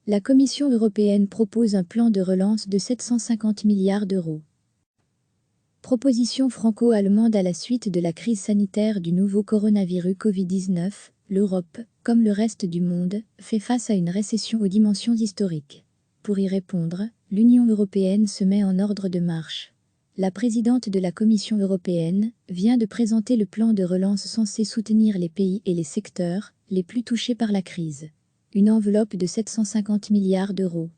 La Commission européenne propose un plan de relance de 750 milliards d'euros. Proposition franco-allemande à la suite de la crise sanitaire du nouveau coronavirus Covid-19, l'Europe, comme le reste du monde, fait face à une récession aux dimensions historiques. Pour y répondre, l'Union européenne se met en ordre de marche. La présidente de la Commission européenne vient de présenter le plan de relance censé soutenir les pays et les secteurs les plus touchés par la crise. Une enveloppe de 750 milliards d'euros.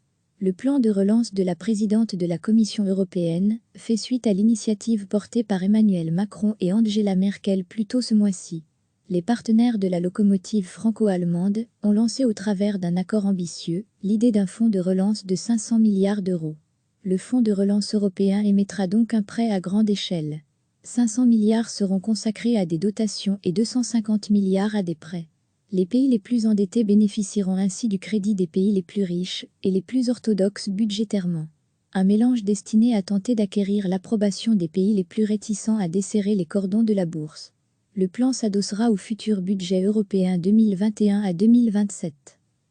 Le plan de relance de la présidente de la Commission européenne fait suite à l'initiative portée par Emmanuel Macron et Angela Merkel plus tôt ce mois-ci. Les partenaires de la locomotive franco-allemande ont lancé au travers d'un accord ambitieux l'idée d'un fonds de relance de 500 milliards d'euros. Le fonds de relance européen émettra donc un prêt à grande échelle. 500 milliards seront consacrés à des dotations et 250 milliards à des prêts. Les pays les plus endettés bénéficieront ainsi du crédit des pays les plus riches et les plus orthodoxes budgétairement. Un mélange destiné à tenter d'acquérir l'approbation des pays les plus réticents à desserrer les cordons de la bourse. Le plan s'adossera au futur budget européen 2021 à 2027.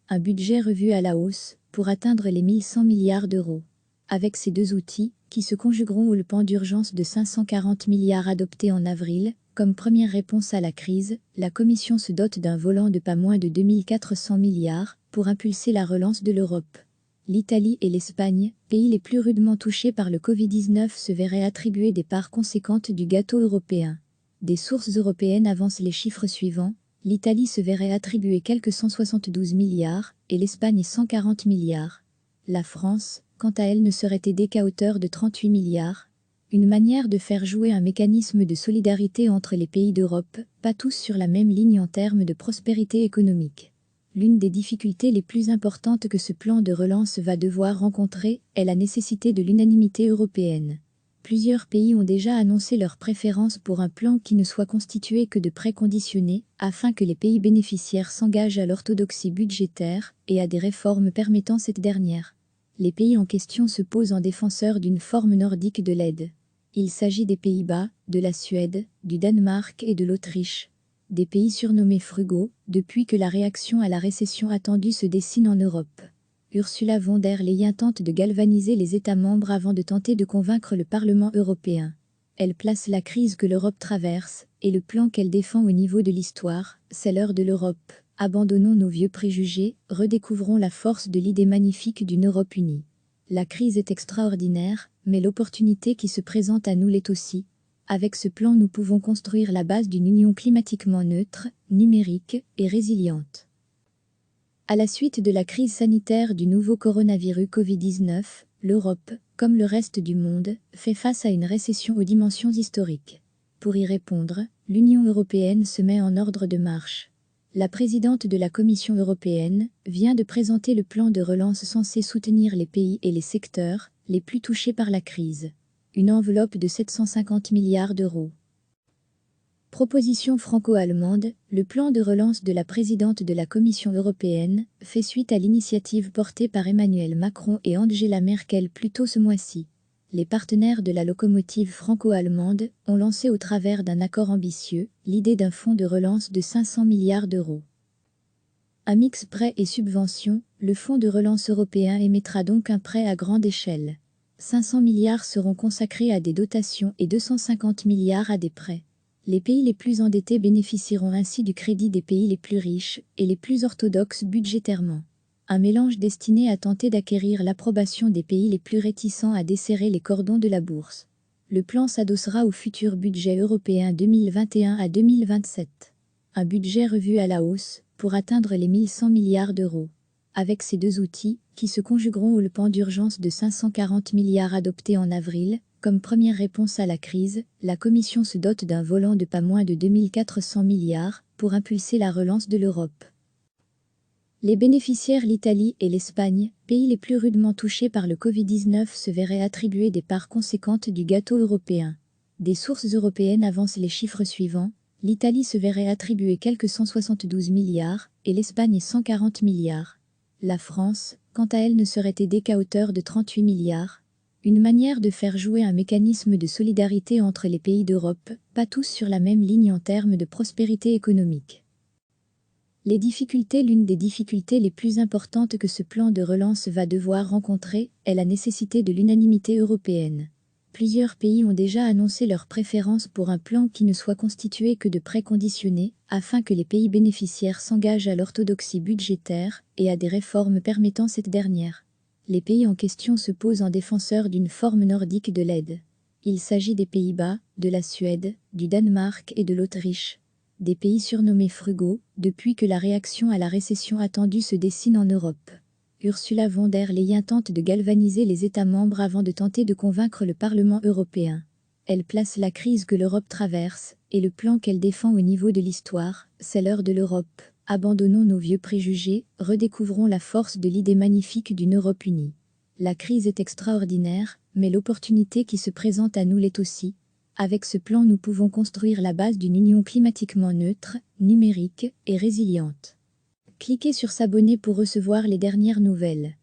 Un budget revu à la hausse pour atteindre les 1100 milliards d'euros. Avec ces deux outils, qui se conjugueront au plan d'urgence de 540 milliards adopté en avril, comme première réponse à la crise, la Commission se dote d'un volant de pas moins de 2400 milliards pour impulser la relance de l'Europe. L'Italie et l'Espagne, pays les plus rudement touchés par le Covid-19, se verraient attribuer des parts conséquentes du gâteau européen. Des sources européennes avancent les chiffres suivants. L'Italie se verrait attribuer quelques 172 milliards et l'Espagne 140 milliards. La France, quant à elle, ne serait aidée qu'à hauteur de 38 milliards. Une manière de faire jouer un mécanisme de solidarité entre les pays d'Europe, pas tous sur la même ligne en termes de prospérité économique. L'une des difficultés les plus importantes que ce plan de relance va devoir rencontrer est la nécessité de l'unanimité européenne. Plusieurs pays ont déjà annoncé leur préférence pour un plan qui ne soit constitué que de prêts conditionnés, afin que les pays bénéficiaires s'engagent à l'orthodoxie budgétaire et à des réformes permettant cette dernière. Les pays en question se posent en défenseurs d'une forme nordique de l'aide. Il s'agit des Pays-Bas, de la Suède, du Danemark et de l'Autriche. Des pays surnommés frugaux, depuis que la réaction à la récession attendue se dessine en Europe. Ursula von der Leyen tente de galvaniser les États membres avant de tenter de convaincre le Parlement européen. Elle place la crise que l'Europe traverse et le plan qu'elle défend au niveau de l'histoire. C'est l'heure de l'Europe. Abandonnons nos vieux préjugés, redécouvrons la force de l'idée magnifique d'une Europe unie. La crise est extraordinaire, mais l'opportunité qui se présente à nous l'est aussi. Avec ce plan, nous pouvons construire la base d'une union climatiquement neutre, numérique et résiliente. À la suite de la crise sanitaire du nouveau coronavirus Covid-19, l'Europe, comme le reste du monde, fait face à une récession aux dimensions historiques. Pour y répondre, l'Union européenne se met en ordre de marche. La présidente de la Commission européenne vient de présenter le plan de relance censé soutenir les pays et les secteurs les plus touchés par la crise. Une enveloppe de 750 milliards d'euros. Proposition franco-allemande, le plan de relance de la présidente de la Commission européenne fait suite à l'initiative portée par Emmanuel Macron et Angela Merkel plus tôt ce mois-ci. Les partenaires de la locomotive franco-allemande ont lancé au travers d'un accord ambitieux l'idée d'un fonds de relance de 500 milliards d'euros. Un mix prêts et subventions, le fonds de relance européen émettra donc un prêt à grande échelle. 500 milliards seront consacrés à des dotations et 250 milliards à des prêts. Les pays les plus endettés bénéficieront ainsi du crédit des pays les plus riches et les plus orthodoxes budgétairement. Un mélange destiné à tenter d'acquérir l'approbation des pays les plus réticents à desserrer les cordons de la bourse. Le plan s'adossera au futur budget européen 2021 à 2027. Un budget revu à la hausse pour atteindre les 1100 milliards d'euros. Avec ces deux outils, qui se conjugueront au plan d'urgence de 540 milliards adopté en avril, comme première réponse à la crise, la Commission se dote d'un volant de pas moins de 2400 milliards pour impulser la relance de l'Europe. Les bénéficiaires, l'Italie et l'Espagne, pays les plus rudement touchés par le Covid-19, se verraient attribuer des parts conséquentes du gâteau européen. Des sources européennes avancent les chiffres suivants. L'Italie se verrait attribuer quelques 172 milliards et l'Espagne 140 milliards. La France, quant à elle, ne serait aidée qu'à hauteur de 38 milliards. Une manière de faire jouer un mécanisme de solidarité entre les pays d'Europe, pas tous sur la même ligne en termes de prospérité économique. Les difficultés. L'une des difficultés les plus importantes que ce plan de relance va devoir rencontrer est la nécessité de l'unanimité européenne. Plusieurs pays ont déjà annoncé leur préférence pour un plan qui ne soit constitué que de prêts conditionnés, afin que les pays bénéficiaires s'engagent à l'orthodoxie budgétaire et à des réformes permettant cette dernière. Les pays en question se posent en défenseurs d'une forme nordique de l'aide. Il s'agit des Pays-Bas, de la Suède, du Danemark et de l'Autriche. Des pays surnommés frugaux, depuis que la réaction à la récession attendue se dessine en Europe. Ursula von der Leyen tente de galvaniser les États membres avant de tenter de convaincre le Parlement européen. Elle place la crise que l'Europe traverse et le plan qu'elle défend au niveau de l'histoire. C'est l'heure de l'Europe. Abandonnons nos vieux préjugés, redécouvrons la force de l'idée magnifique d'une Europe unie. La crise est extraordinaire, mais l'opportunité qui se présente à nous l'est aussi. Avec ce plan, nous pouvons construire la base d'une union climatiquement neutre, numérique et résiliente. Cliquez sur s'abonner pour recevoir les dernières nouvelles.